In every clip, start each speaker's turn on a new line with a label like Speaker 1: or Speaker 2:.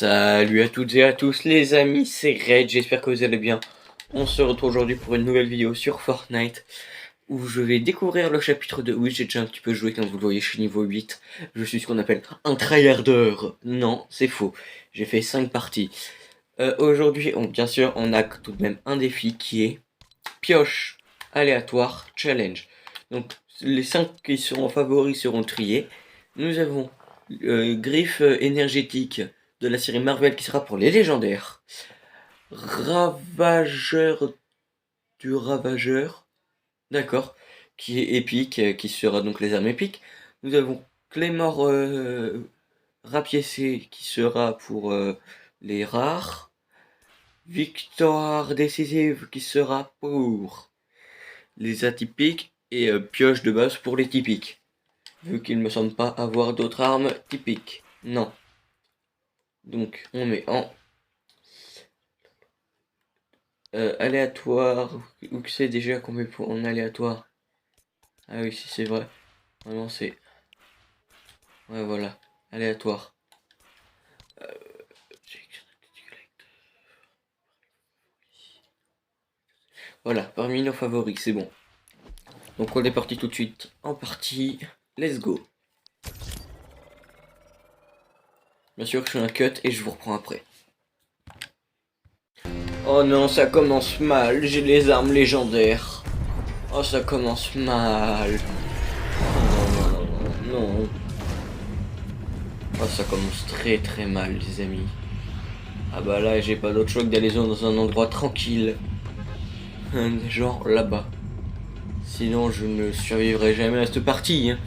Speaker 1: Salut à toutes et à tous les amis, c'est Red, j'espère que vous allez bien. On se retrouve aujourd'hui pour une nouvelle vidéo sur Fortnite où je vais découvrir le chapitre 2. Oui, j'ai déjà un petit peu joué, comme vous le voyez, je suis niveau 8. Je suis ce qu'on appelle un tryharder. Non, c'est faux. J'ai fait 5 parties. Aujourd'hui, bien sûr, on a tout de même un défi qui est pioche aléatoire challenge. Donc, les 5 qui seront favoris seront triés. Nous avons griffe énergétique de la série Marvel qui sera pour les légendaires. Ravageur du Ravageur, d'accord, qui est épique, qui sera donc les armes épiques. Nous avons Claymore rapiécé qui sera pour les rares. Victoire décisive qui sera pour les atypiques et pioche de base pour les typiques. Vu qu'il ne me semble pas avoir d'autres armes typiques. Non. Donc on met en aléatoire. Où que c'est déjà qu'on met en aléatoire? Ah oui, si c'est vrai. Vraiment c'est... Ouais voilà. Aléatoire. Voilà, parmi nos favoris, c'est bon. Donc on est parti tout de suite en partie. Let's go. Bien sûr que je fais un cut et je vous reprends après. Oh non, ça commence mal, j'ai les armes légendaires. Oh, ça commence mal. Oh, non, non, non. Oh, ça commence très mal, les amis. Ah bah là, j'ai pas d'autre choix que d'aller dans un endroit tranquille. Genre là-bas. Sinon, je ne survivrai jamais à cette partie. Hein.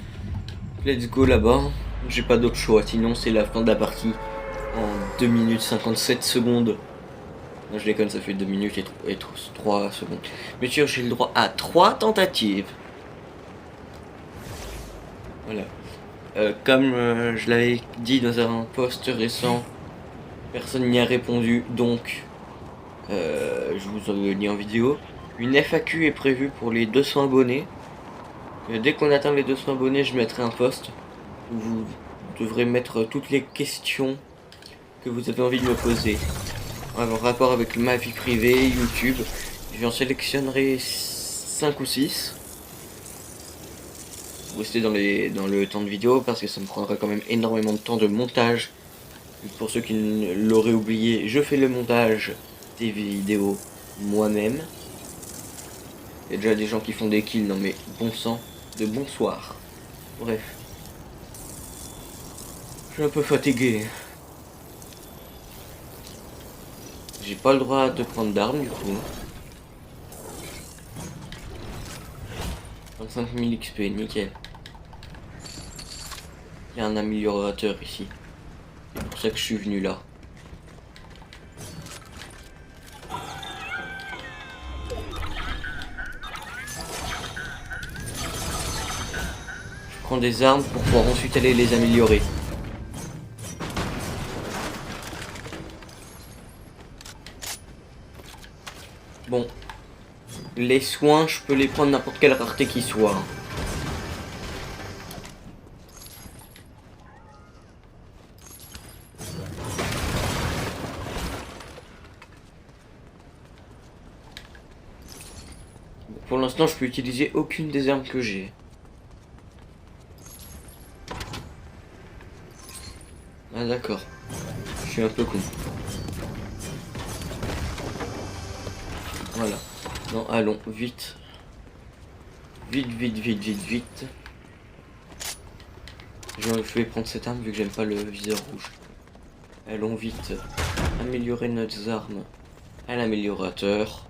Speaker 1: Let's go là-bas. J'ai pas d'autre choix, sinon c'est la fin de la partie. En 2 minutes 57 secondes. Non, je déconne, ça fait 2 minutes et 3 secondes. Mais sûr, j'ai le droit à 3 tentatives. Voilà. Comme je l'avais dit dans un post récent, personne n'y a répondu, donc je vous en dis en vidéo. Une FAQ est prévue pour les 200 abonnés. Dès qu'on atteint les 200 abonnés, je mettrai un post où vous devrez mettre toutes les questions que vous avez envie de me poser en rapport avec ma vie privée, YouTube. J'en sélectionnerai 5 ou 6. Restez dans le temps de vidéo parce que ça me prendra quand même énormément de temps de montage. Pour ceux qui l'auraient oublié, je fais le montage des vidéos moi-même. Il y a déjà des gens qui font des kills, non mais bon sang, de bonsoir. Bref. Je suis un peu fatigué. J'ai pas le droit de prendre d'armes du coup. 25 000 XP, nickel. Il y a un améliorateur ici. C'est pour ça que je suis venu là. Je prends des armes pour pouvoir ensuite aller les améliorer. Bon. Les soins, je peux les prendre n'importe quelle rareté qui soit. Pour l'instant, je peux utiliser aucune des armes que j'ai. Ah d'accord. Je suis un peu con. Voilà. Non, allons, vite. Vite. Je vais prendre cette arme vu que j'aime pas le viseur rouge. Allons vite. Améliorer nos armes à l'améliorateur.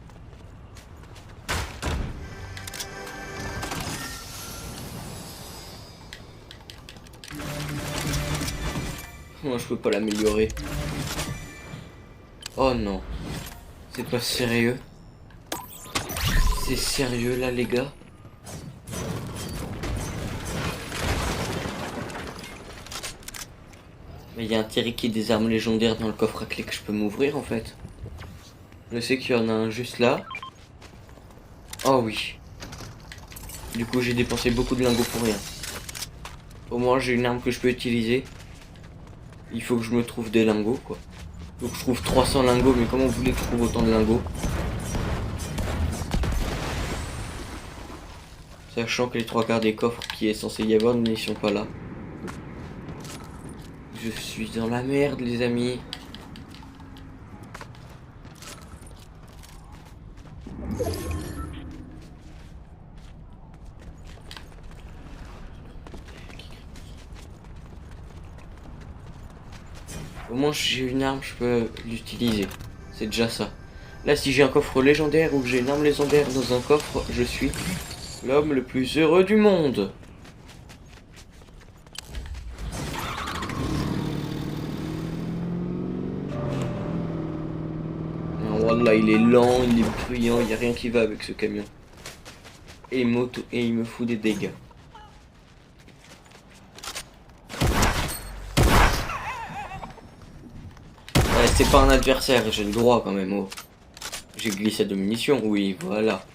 Speaker 1: Moi je peux pas l'améliorer. Oh non. C'est pas sérieux. C'est sérieux là les gars. Mais il y a un Thierry qui est des armes légendaires dans le coffre à clé que je peux m'ouvrir en fait. Je sais qu'il y en a un juste là. Oh oui. Du coup j'ai dépensé beaucoup de lingots pour rien. Au moins j'ai une arme que je peux utiliser. Il faut que je me trouve des lingots quoi. Donc je trouve 300 lingots, mais comment vous voulez que je trouve autant de lingots? Sachant que les 3/4 des coffres qui est censé y avoir ne sont pas là. Je suis dans la merde, les amis. Au moins j'ai une arme, je peux l'utiliser. C'est déjà ça. Là, si j'ai un coffre légendaire ou que j'ai une arme légendaire dans un coffre, je suis l'homme le plus heureux du monde. Wallah, il est lent, il est bruyant, il n'y a rien qui va avec ce camion. Et il me fout des dégâts. Ouais, c'est pas un adversaire, j'ai le droit quand même. Oh. J'ai glissé de munitions, oui, voilà.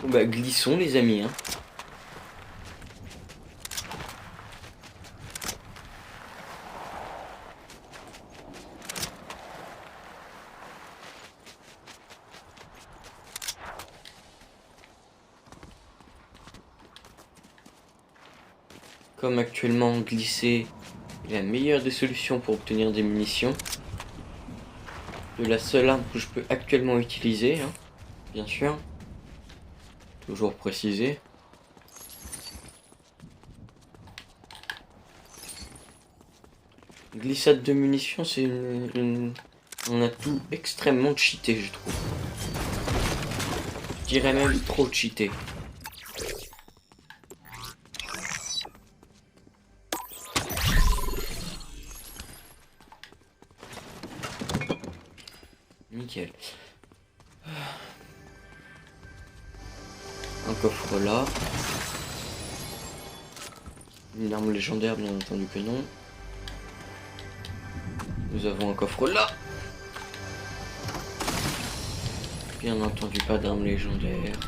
Speaker 1: Bon bah glissons les amis, hein. Comme actuellement glisser est la meilleure des solutions pour obtenir des munitions. De la seule arme que je peux actuellement utiliser, hein, bien sûr. Toujours précisé. Glissade de munitions, c'est un atout extrêmement cheaté, je trouve. Je dirais même trop cheaté. Nickel. Un coffre là. Une arme légendaire, bien entendu que non. Nous avons un coffre là. Bien entendu pas d'arme légendaire.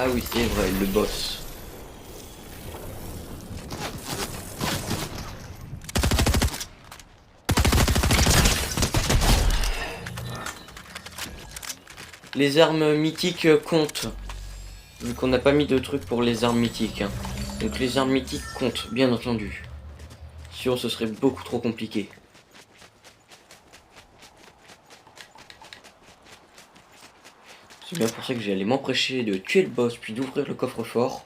Speaker 1: Ah oui, c'est vrai, le boss. Les armes mythiques comptent. Vu qu'on n'a pas mis de trucs pour les armes mythiques. Hein. Donc les armes mythiques comptent, bien entendu. Sinon ce serait beaucoup trop compliqué. C'est bien pour ça que j'allais m'emprêcher de tuer le boss puis d'ouvrir le coffre-fort.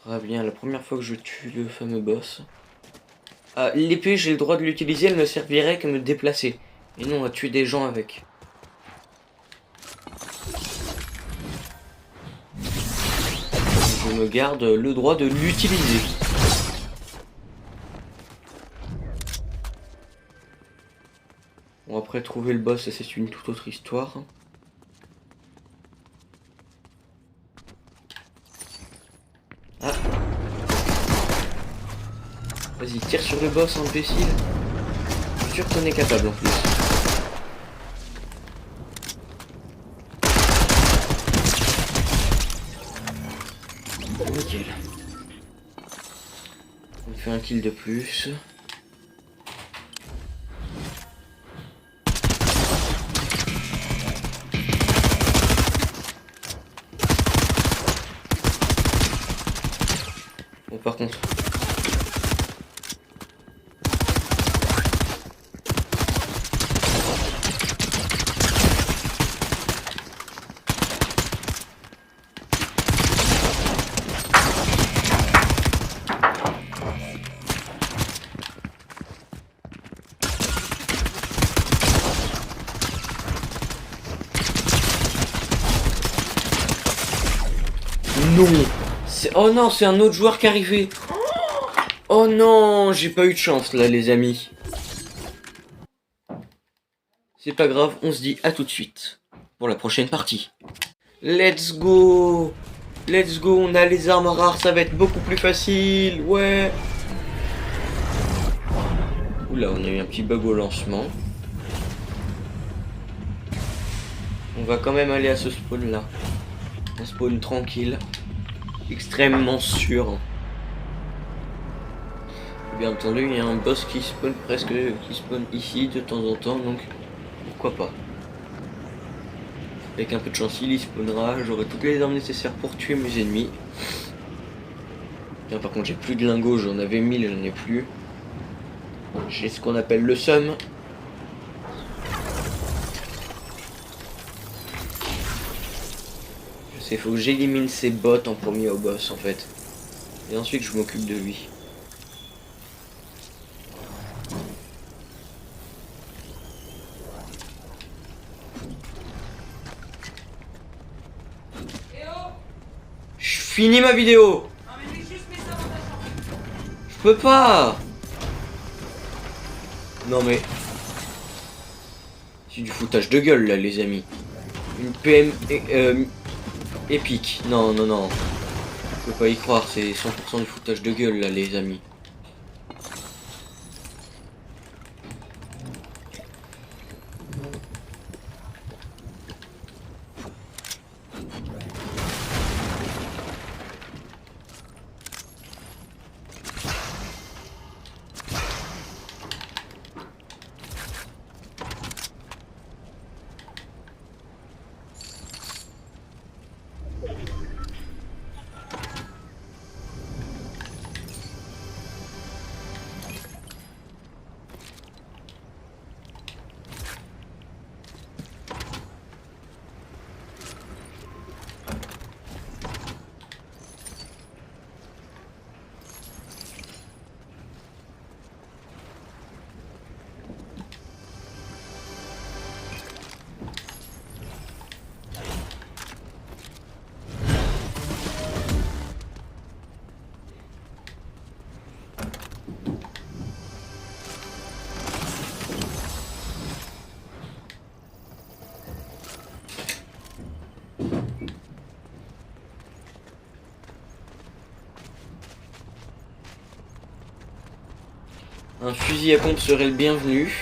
Speaker 1: Ah bien, la première fois que je tue le fameux boss. Ah, l'épée, j'ai le droit de l'utiliser, elle me servirait qu'à me déplacer. Et non à tuer des gens avec. Je me garde le droit de l'utiliser. Bon, après trouver le boss, c'est une toute autre histoire. Ah. Vas-y, tire sur le boss, imbécile. Je suis sûr que t'en es capable en plus. Nickel. On fait un kill de plus. Bon, par contre. Non. Oh non, c'est un autre joueur qui est arrivé. Oh non, j'ai pas eu de chance là les amis. C'est pas grave, on se dit à tout de suite pour la prochaine partie. Let's go. Let's go, on a les armes rares, ça va être beaucoup plus facile, ouais. Oula, on a eu un petit bug au lancement. On va quand même aller à ce spawn là. Un spawn tranquille. Extrêmement sûr. Bien entendu, il y a un boss qui spawn ici de temps en temps, donc pourquoi pas. Avec un peu de chance, il y spawnera. J'aurai toutes les armes nécessaires pour tuer mes ennemis. Bien, par contre, j'ai plus de lingots, j'en avais 1000, j'en ai plus. J'ai ce qu'on appelle le seum. Il faut que j'élimine ces bots en premier au boss en fait. Et ensuite je m'occupe de lui. Je finis ma vidéo. Je peux pas. Non mais... c'est du foutage de gueule là les amis. Une PM épique. Non, non, non. Je peux pas y croire, c'est 100% du foutage de gueule là les amis. Un fusil à pompe serait le bienvenu.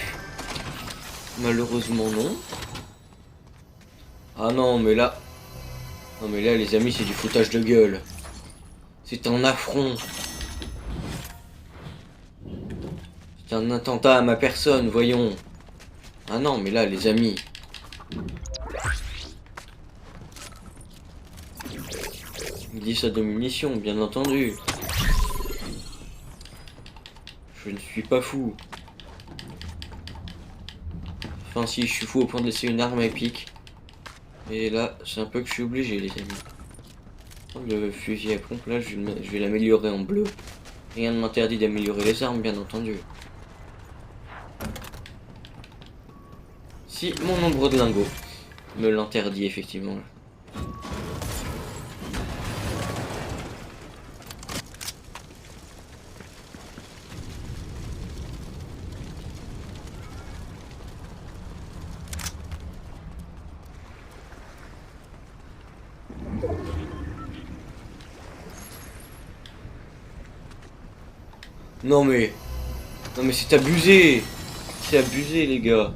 Speaker 1: Malheureusement non. Ah non mais là... non mais là les amis c'est du foutage de gueule. C'est un affront. C'est un attentat à ma personne, voyons. Ah non mais là les amis. Il dit ça de munitions bien entendu. Je ne suis pas fou. Enfin si, je suis fou au point de laisser une arme épique. Et là, c'est un peu que je suis obligé les amis. Le fusil à pompe là, je vais l'améliorer en bleu. Rien ne m'interdit d'améliorer les armes bien entendu. Si mon nombre de lingots me l'interdit effectivement. Non mais c'est abusé. C'est abusé les gars.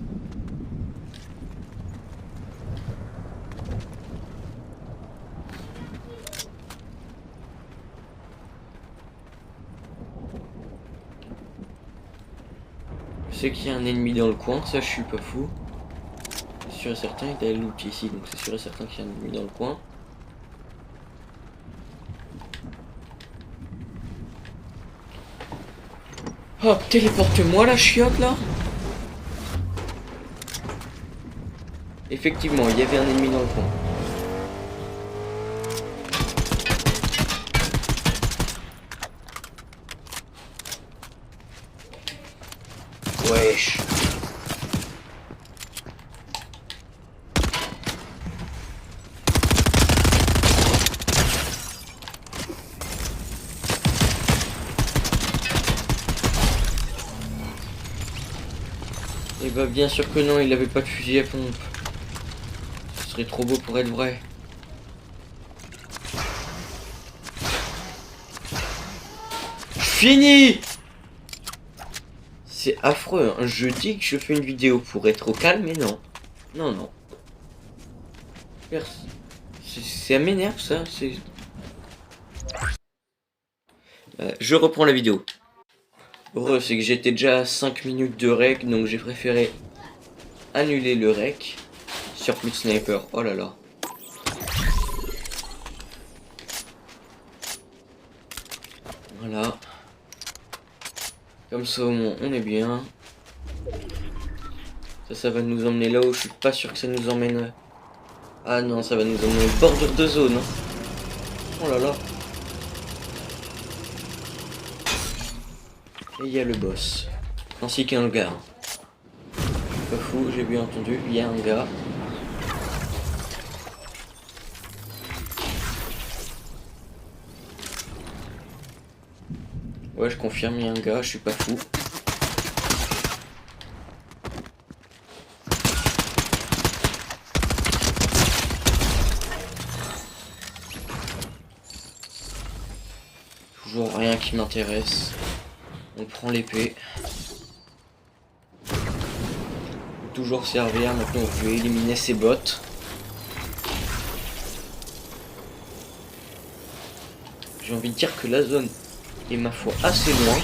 Speaker 1: Je sais qu'il y a un ennemi dans le coin, ça je suis pas fou. C'est sûr et certain, il y a le loot ici, donc c'est sûr et certain qu'il y a un ennemi dans le coin. Oh, téléporte-moi la chiotte là. Effectivement, il y avait un ennemi dans le coin. Wesh. Et bah bien sûr que non, il avait pas de fusil à pompe. Ce serait trop beau pour être vrai. Fini. C'est affreux, hein. Je dis que je fais une vidéo pour être au calme, mais non. Non, non. Ça m'énerve ça. Je reprends la vidéo. Heureux, c'est que j'étais déjà à 5 minutes de rec, donc j'ai préféré annuler le rec. Surplus de sniper, oh là là. Voilà. Comme ça au moins on est bien. Ça va nous emmener là où je suis pas sûr que ça nous emmène. Ah non, ça va nous emmener au bordure de zone. Oh là là. Et il y a le boss. Ainsi qu'un gars. Pas fou, j'ai bien entendu, il y a un gars. Ouais, je confirme, il y a un gars, je suis pas fou. Toujours rien qui m'intéresse. On prend l'épée. Toujours servir, maintenant je vais éliminer ces bots. J'ai envie de dire que la zone est ma foi assez loin.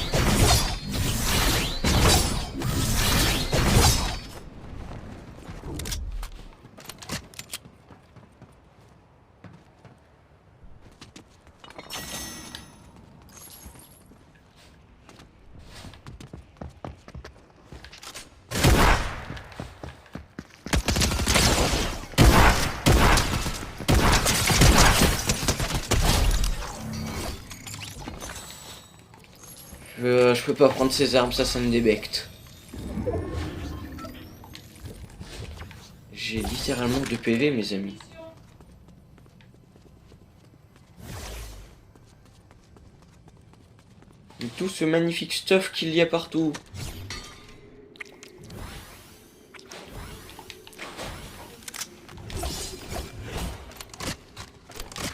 Speaker 1: Je peux pas prendre ces armes, ça me débecte. J'ai littéralement 2 PV, mes amis. Et tout ce magnifique stuff qu'il y a partout.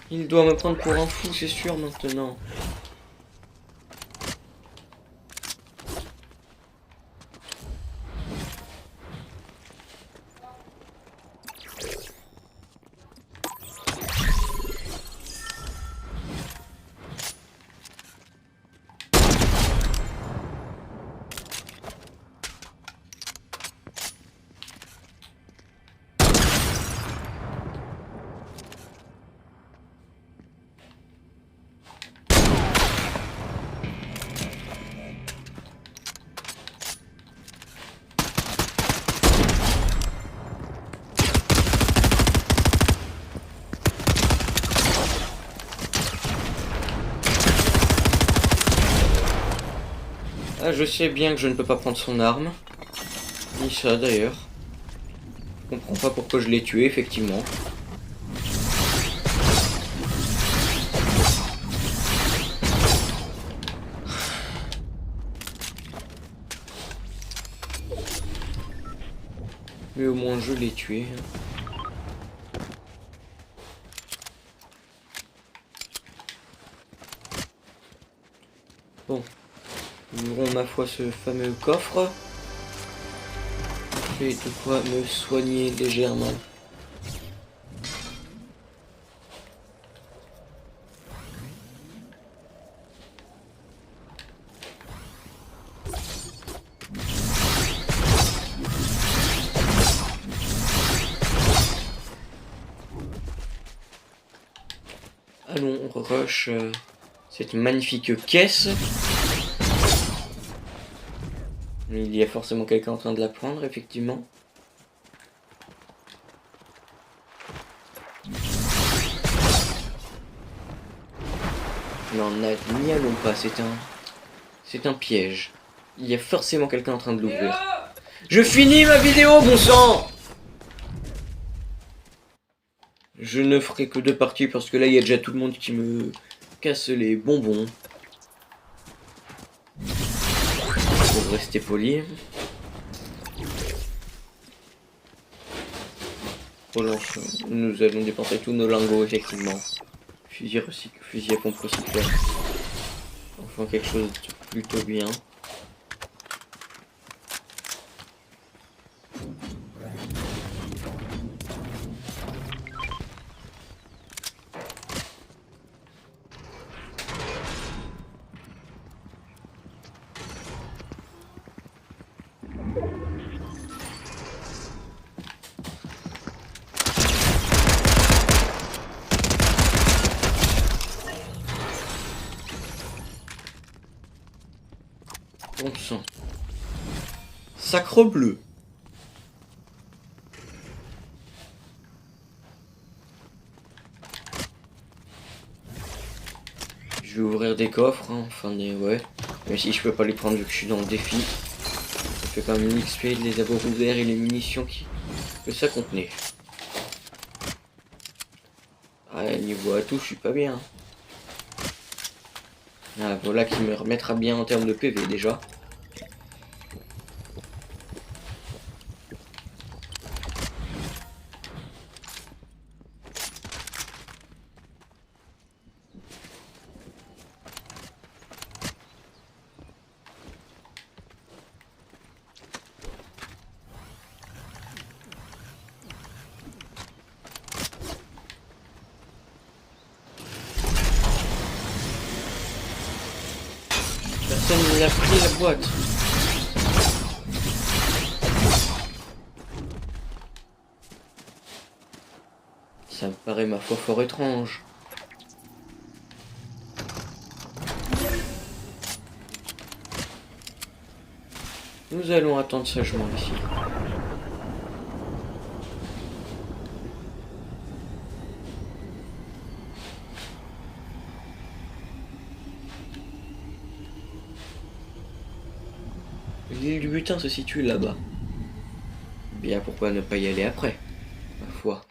Speaker 1: Il doit me prendre pour un fou, c'est sûr, maintenant. Ah, je sais bien que je ne peux pas prendre son arme. Ni ça d'ailleurs. Je comprends pas pourquoi je l'ai tué, effectivement. Mais au moins je l'ai tué. Bon. Ouvrons ma foi ce fameux coffre. Et de quoi me soigner légèrement. Allons, on rush cette magnifique caisse. Il y a forcément quelqu'un en train de la prendre, effectivement. Non, n'y allons pas, c'est un piège. Il y a forcément quelqu'un en train de l'ouvrir. Je finis ma vidéo, bon sang! Je ne ferai que 2 parties parce que là, il y a déjà tout le monde qui me casse les bonbons. Pour rester poli. Relance, nous allons dépenser tous nos lingots, effectivement. Fusil à pompe recycleur. Enfin, quelque chose de plutôt bien. Bon sang. Sacre bleu. Je vais ouvrir des coffres, hein, enfin des... ouais. Même si je peux pas les prendre vu que je suis dans le défi. Ça fait quand même l'XP de les avoir ouverts et les munitions que ça contenait. Ah, niveau atout, je suis pas bien. Ah, voilà qui me remettra bien en termes de PV déjà. Personne ne l'a pris la boîte. Ça me paraît ma foi fort étrange. Nous allons attendre sagement ici. L'île du butin se situe là-bas. Bien, pourquoi ne pas y aller après, ma foi.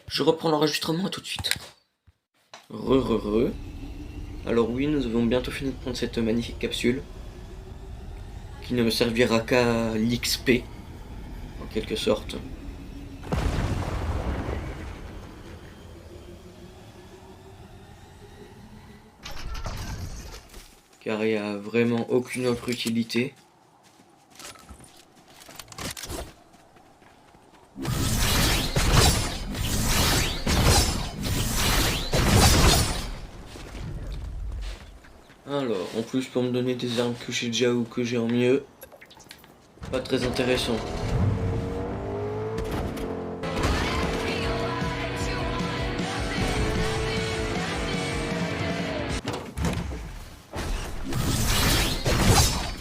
Speaker 1: Je reprends l'enregistrement, à tout de suite. Re. Alors oui, nous avons bientôt fini de prendre cette magnifique capsule. Qui ne me servira qu'à l'XP, en quelque sorte. Car il n'y a vraiment aucune autre utilité. Alors, en plus pour me donner des armes que j'ai déjà ou que j'ai en mieux, pas très intéressant.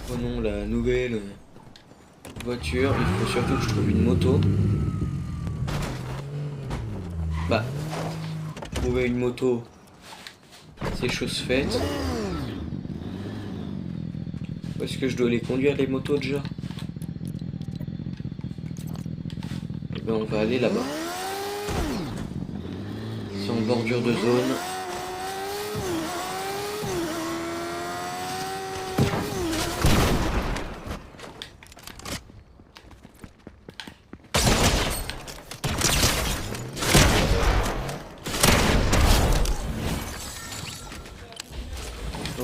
Speaker 1: Prenons la nouvelle voiture, il faut surtout que je trouve une moto. Bah, trouver une moto, c'est chose faite. Où est-ce que je dois les conduire les motos déjà? Eh ben on va aller là-bas. C'est en bordure de zone.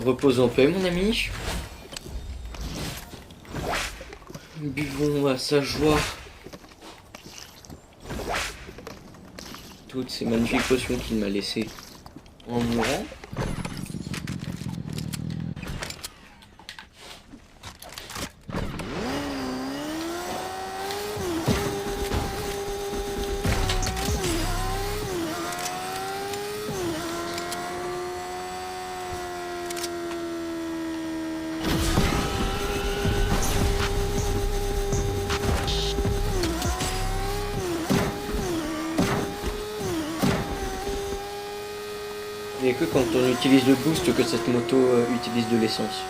Speaker 1: Repose en paix mon ami. Buvons à sa joie toutes ces magnifiques potions qu'il m'a laissées en mourant. Il n'y a que quand on utilise le boost que cette moto utilise de l'essence.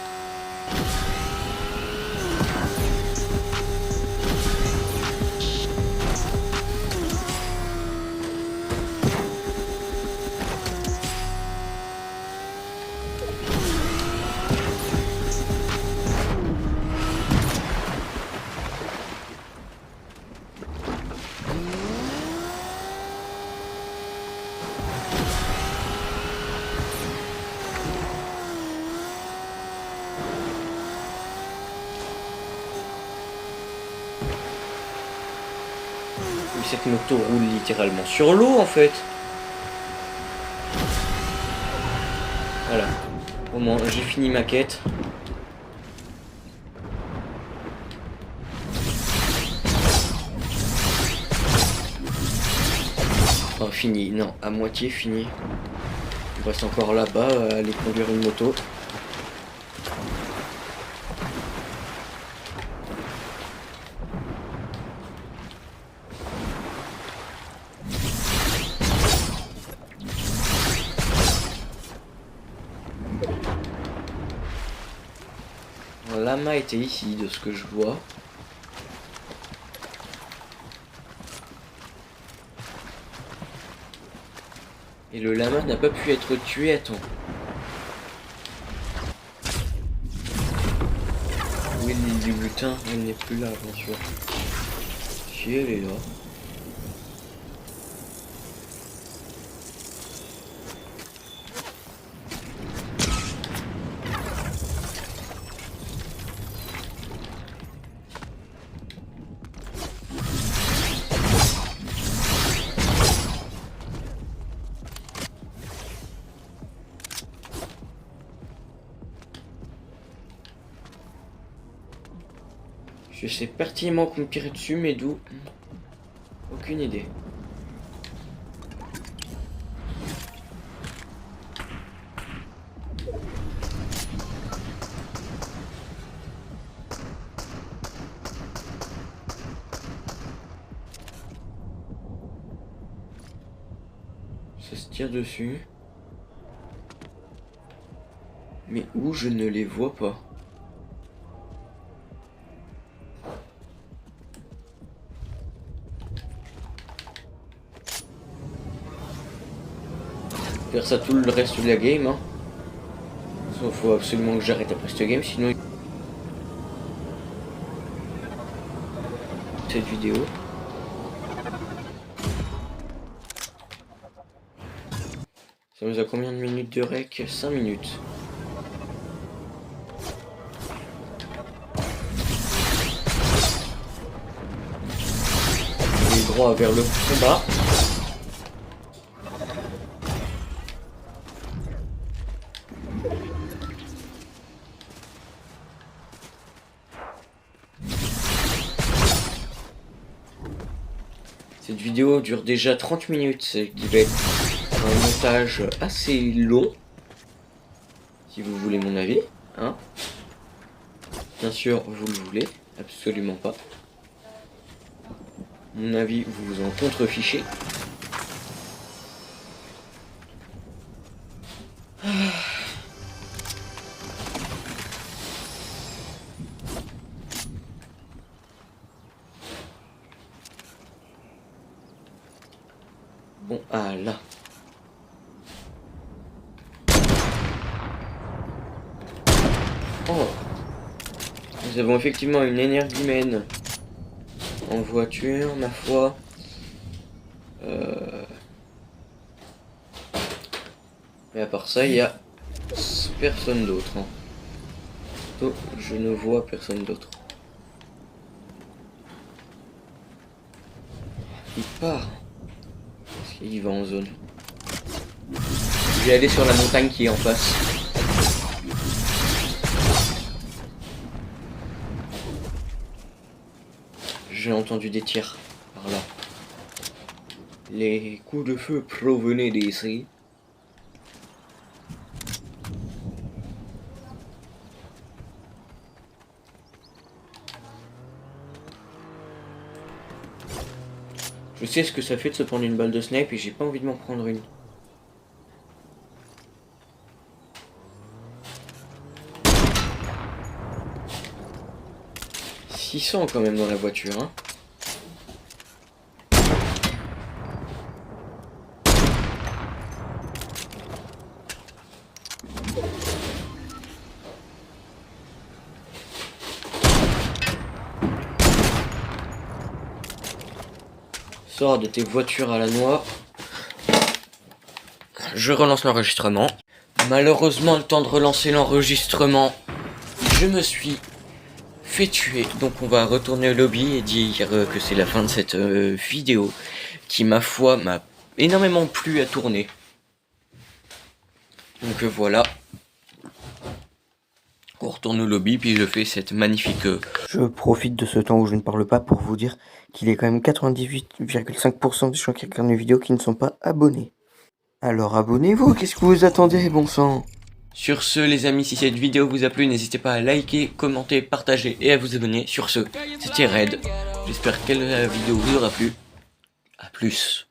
Speaker 1: Cette moto roule littéralement sur l'eau en fait. Voilà. Au moins j'ai fini ma quête. Enfin fini, non, à moitié fini. Il reste encore là-bas à aller conduire une moto. Un lama était ici, de ce que je vois. Et le lama n'a pas pu être tué à temps. Où est l'île du butin? Elle n'est plus là, bien sûr. Si elle est là. Je sais pertinemment qu'on me tirait dessus, mais d'où? Aucune idée. Ça se tire dessus. Mais où je ne les vois pas. Faire ça tout le reste de la game, hein. Il faut absolument que j'arrête après cette game, sinon cette vidéo. Ça nous a combien de minutes de rec? 5 minutes. On est droit vers le combat. Cette vidéo dure déjà 30 minutes, ce qui va être un montage assez long, si vous voulez mon avis, hein. Bien sûr, vous le voulez, absolument pas. Mon avis, vous vous en contrefichez. Bon, ah là. Oh. Nous avons effectivement une énergumène en voiture, ma foi. Mais à part ça, il y a personne d'autre. Hein. Oh, je ne vois personne d'autre. Il part. Parce qu'il va en zone. Je vais aller sur la montagne qui est en face. J'ai entendu des tirs par là. Les coups de feu provenaient d'ici. Je sais ce que ça fait de se prendre une balle de snipe et j'ai pas envie de m'en prendre une. « 600 quand même dans la voiture, hein. Sors de tes voitures à la noix. Je relance l'enregistrement. Malheureusement, le temps de relancer l'enregistrement, je me suis fait tuer. Donc on va retourner au lobby et dire que c'est la fin de cette vidéo qui, ma foi, m'a énormément plu à tourner. Donc voilà. On retourne au lobby puis je fais cette magnifique... Je profite de ce temps où je ne parle pas pour vous dire qu'il est quand même 98,5% des gens qui regardent mes vidéos qui ne sont pas abonnés. Alors abonnez-vous, qu'est-ce que vous attendez, bon sang? Sur ce, les amis, si cette vidéo vous a plu, n'hésitez pas à liker, commenter, partager et à vous abonner. Sur ce, c'était Red. J'espère que la vidéo vous aura plu. A plus.